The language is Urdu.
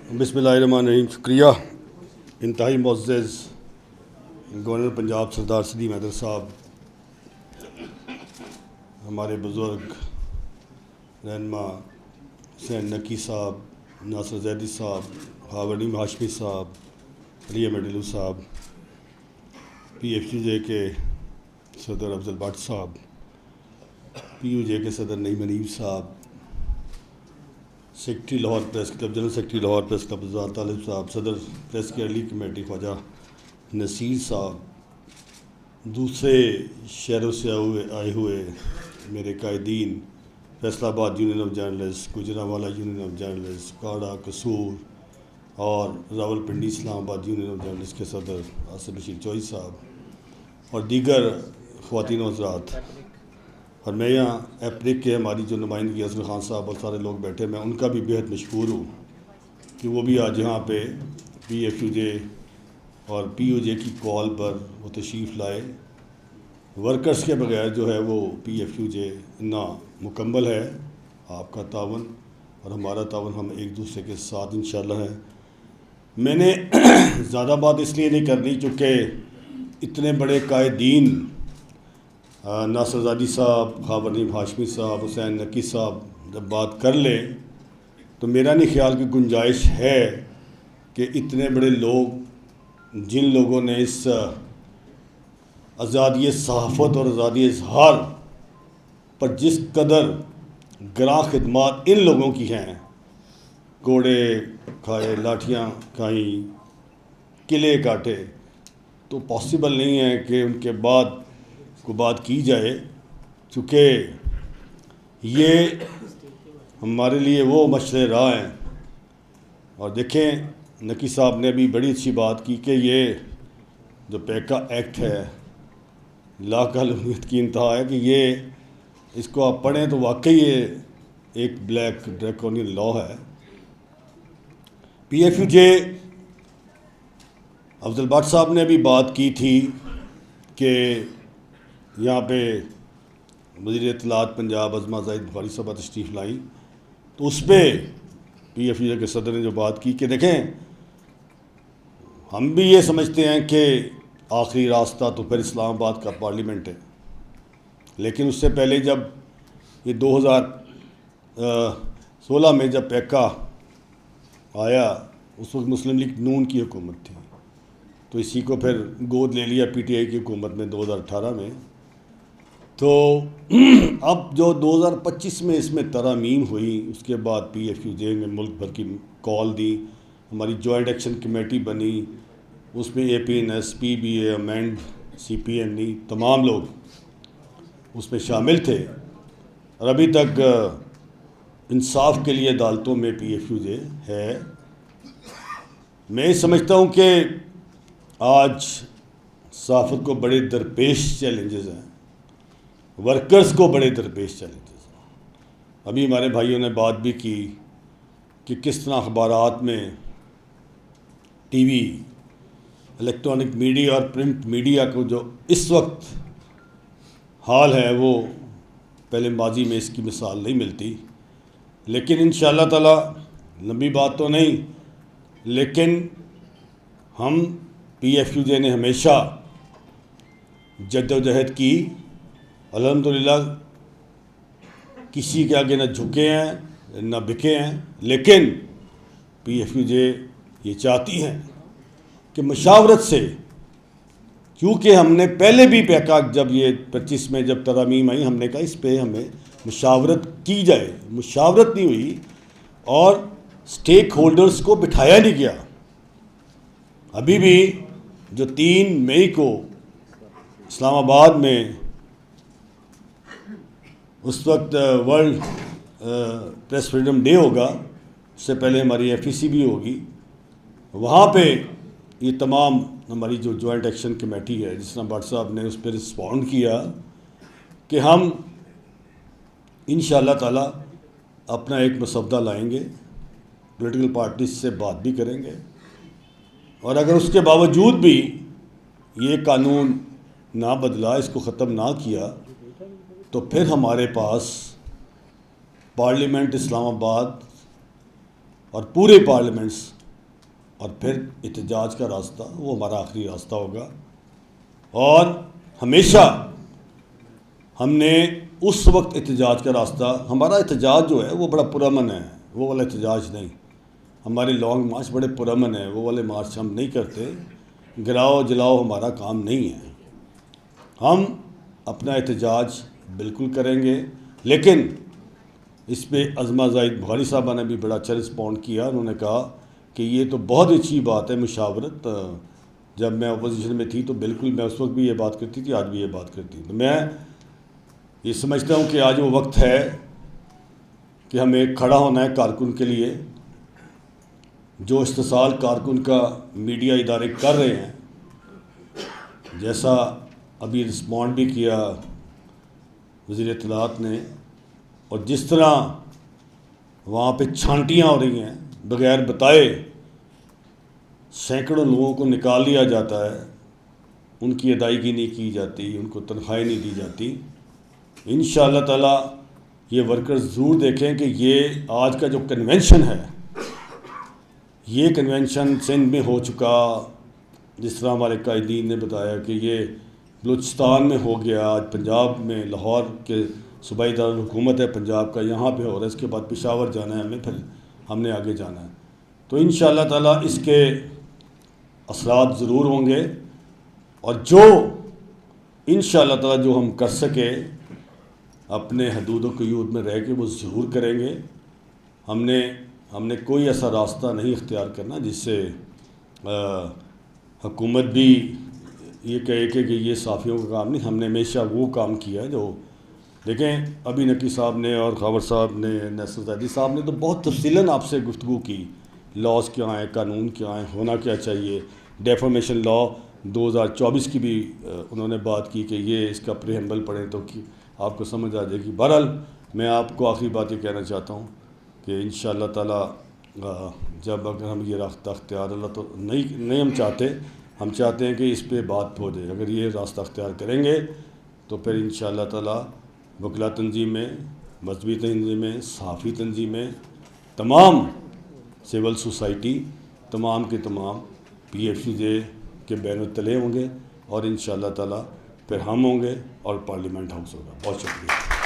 بسم اللہ الرحمن الرحیم. شکریہ. انتہائی معزز گورنر پنجاب سردار سلیم حیدر صاحب، ہمارے بزرگ رہنما حسین نقی صاحب، ناصر زیدی صاحب، ہاورڈیم ہاشمی صاحب، علی احمد ڈلو صاحب، پی ایف یو جے کے صدر افضل بٹ صاحب، پی یو جے کے صدر نعیم منیب صاحب، secretary Lahore press club, general secretary Lahore press club Raza Talib صاحب، صدر پریس کی ارلی کمیٹی خواجہ نصیر صاحب، دوسرے شہروں سے آئے ہوئے میرے قائدین، Faisalabad union of journalist, Gujranwala union of journalist, کاڑا، قصور اور راول پنڈی اسلام آباد یونین آف جرنلسٹ کے صدر آصف بشیر چوئی صاحب اور دیگر خواتین و حضرات، اور میں یہاں ایپریک کے ہماری جو نمائندگی اظہر خان صاحب اور سارے لوگ بیٹھے، میں ان کا بھی بہت مشکور ہوں کہ وہ بھی آج یہاں پہ پی ایف یو جے اور پی یو جے کی کال پر وہ تشریف لائے. ورکرز کے بغیر جو ہے وہ پی ایف یو جے نا مکمل ہے. آپ کا تعاون اور ہمارا تعاون ہم ایک دوسرے کے ساتھ انشاءاللہ ہے. میں نے زیادہ بات اس لیے نہیں کرنی چونکہ اتنے بڑے قائدین ناصر زیدی صاحب، ہاورڈیم ہاشمی صاحب، حسین نقی صاحب جب بات کر لیں تو میرا نہیں خیال کہ گنجائش ہے کہ اتنے بڑے لوگ جن لوگوں نے اس آزادی صحافت اور آزادی اظہار پر جس قدر گراں خدمات ان لوگوں کی ہیں، کوڑے کھائے، لاٹھیاں کھائیں، قلعے کاٹے، تو پاسبل نہیں ہے کہ ان کے بعد کو بات کی جائے، چونکہ یہ ہمارے لیے وہ مشعل راہ ہیں. اور دیکھیں نقی صاحب نے بھی بڑی اچھی بات کی کہ یہ جو پیکا ایکٹ ہے لاقانونیت کی انتہا ہے، کہ یہ اس کو آپ پڑھیں تو واقعی یہ ایک بلیک ڈریکونین لا ہے. P if you J Afzal but صاحب نے بھی بات کی تھی کہ یہاں پہ وزیر اطلاعات پنجاب عظمیٰ زاہد بخاری صاحبہ تشریف لائیں، تو اس پہ پی ایف یو جے کے صدر نے جو بات کی کہ دیکھیں ہم بھی یہ سمجھتے ہیں کہ آخری راستہ تو پھر اسلام آباد کا پارلیمنٹ ہے، لیکن اس سے پہلے جب یہ 2016 میں جب پیکا آیا اس وقت مسلم لیگ نون کی حکومت تھی، تو اسی کو پھر گود لے لیا پی ٹی آئی کی حکومت میں 2018 میں. تو اب جو 2025 میں اس میں ترامیم ہوئی، اس کے بعد پی ایف یو جے نے ملک بھر کی کال دی، ہماری جوائنٹ ایکشن کمیٹی بنی، اس میں اے پی N S, P be a, amend, C P N ای، تمام لوگ اس میں شامل تھے، اور ابھی تک انصاف کے لیے عدالتوں میں پی ایف یو جے ہے. میں سمجھتا ہوں کہ آج صحافت کو بڑے درپیش چیلنجز ہیں، ورکرز کو بڑے درپیش چیلنجز ہیں. ابھی ہمارے بھائیوں نے بات بھی کی کہ کس طرح اخبارات میں، ٹی وی، الیکٹرانک میڈیا اور پرنٹ میڈیا کو جو اس وقت حال ہے وہ پہلے ماضی میں اس کی مثال نہیں ملتی. لیکن انشاءاللہ تعالی لمبی بات تو نہیں، لیکن ہم پی ایف یو جے نے ہمیشہ جد و جہد کی، الحمدللہ کسی کے آگے نہ جھکے ہیں نہ بکے ہیں. لیکن پی ایف یو جے یہ چاہتی ہیں کہ مشاورت سے، کیونکہ ہم نے پہلے بھی پیکا جب یہ 25 میں جب ترامیم آئی، ہم نے کہا اس پہ ہمیں مشاورت کی جائے، مشاورت نہیں ہوئی اور سٹیک ہولڈرز کو بٹھایا نہیں گیا. ابھی بھی جو 3 مئی کو اسلام آباد میں اس وقت ورلڈ پریس فریڈم ڈے ہوگا، اس سے پہلے ہماری ایف ای سی بھی ہوگی، وہاں پہ یہ تمام ہماری جو جوائنٹ ایکشن کمیٹی ہے، جس طرح بٹ صاحب نے اس پہ رسپونڈ کیا کہ ہم انشاءاللہ تعالی اپنا ایک مسودہ لائیں گے، پولیٹیکل پارٹیز سے بات بھی کریں گے، اور اگر اس کے باوجود بھی یہ قانون نہ بدلا، اس کو ختم نہ کیا، تو پھر ہمارے پاس پارلیمنٹ اسلام آباد اور پورے پارلیمنٹس اور پھر احتجاج کا راستہ وہ ہمارا آخری راستہ ہوگا. اور ہمیشہ ہم نے اس وقت احتجاج کا راستہ، ہمارا احتجاج جو ہے وہ بڑا پرامن ہے، وہ والا احتجاج نہیں. ہمارے لانگ مارچ بڑے پرامن ہیں، وہ والے مارچ ہم نہیں کرتے. گراؤ جلاؤ ہمارا کام نہیں ہے. ہم اپنا احتجاج بالکل کریں گے، لیکن اس پہ عظمہ زاہد بخاری صاحبہ نے بھی بڑا اچھا رسپونڈ کیا. انہوں نے کہا کہ یہ تو بہت اچھی بات ہے مشاورت. جب میں اپوزیشن میں تھی تو بالکل میں اس وقت بھی یہ بات کرتی تھی، آج بھی یہ بات کرتی ہوں. تو میں یہ سمجھتا ہوں کہ آج وہ وقت ہے کہ ہمیں کھڑا ہونا ہے کارکن کے لیے. جو استحصال کارکن کا میڈیا ادارے کر رہے ہیں، جیسا ابھی رسپونڈ بھی کیا وزیر اطلاعات نے، اور جس طرح وہاں پہ چھانٹیاں ہو رہی ہیں بغیر بتائے، سینکڑوں لوگوں کو نکال لیا جاتا ہے، ان کی ادائیگی نہیں کی جاتی، ان کو تنخواہیں نہیں دی جاتی. انشاءاللہ تعالی یہ ورکرز ضرور دیکھیں کہ یہ آج کا جو کنونشن ہے، یہ کنونشن سندھ میں ہو چکا. جس طرح ہمارے قائدین نے بتایا کہ یہ بلوچستان میں ہو گیا، آج پنجاب میں لاہور کے صوبائی دارالحکومت ہے پنجاب کا، یہاں پہ ہو رہا ہے. اس کے بعد پشاور جانا ہے ہمیں، پھر ہم نے آگے جانا ہے. تو انشاءاللہ تعالی اس کے اثرات ضرور ہوں گے، اور جو انشاءاللہ تعالی جو ہم کر سکے اپنے حدود و قیود میں رہ کے وہ ضرور کریں گے. ہم نے کوئی ایسا راستہ نہیں اختیار کرنا جس سے حکومت بھی یہ کہے کہ یہ صحافیوں کا کام نہیں. ہم نے ہمیشہ وہ کام کیا ہے جو دیکھیں. ابھی نقی صاحب نے اور خاور صاحب نے، نیسر زیدی صاحب نے تو بہت تفصیلاً آپ سے گفتگو کی. لاز کیا ہیں، قانون کیا ہیں، ہونا کیا چاہیے. ڈیفامیشن لا 2024 کی بھی انہوں نے بات کی کہ یہ اس کا پریمبل پڑھیں تو آپ کو سمجھ آ جائے گی. بہرحال میں آپ کو آخری بات یہ کہنا چاہتا ہوں کہ انشاءاللہ تعالی جب اگر ہم یہ راستہ اختیار، اللہ تو نہیں ہم چاہتے، ہم چاہتے ہیں کہ اس پہ بات ہو جائے. اگر یہ راستہ اختیار کریں گے تو پھر انشاءاللہ تعالی وکلا تنظیمیں، مذہبی تنظیمیں، صحافی تنظیمیں، تمام سول سوسائٹی، تمام کے تمام PFCJ کے بین التلے ہوں گے، اور انشاءاللہ تعالی پھر ہم ہوں گے اور پارلیمنٹ ہاؤس ہوگا. بہت شکریہ.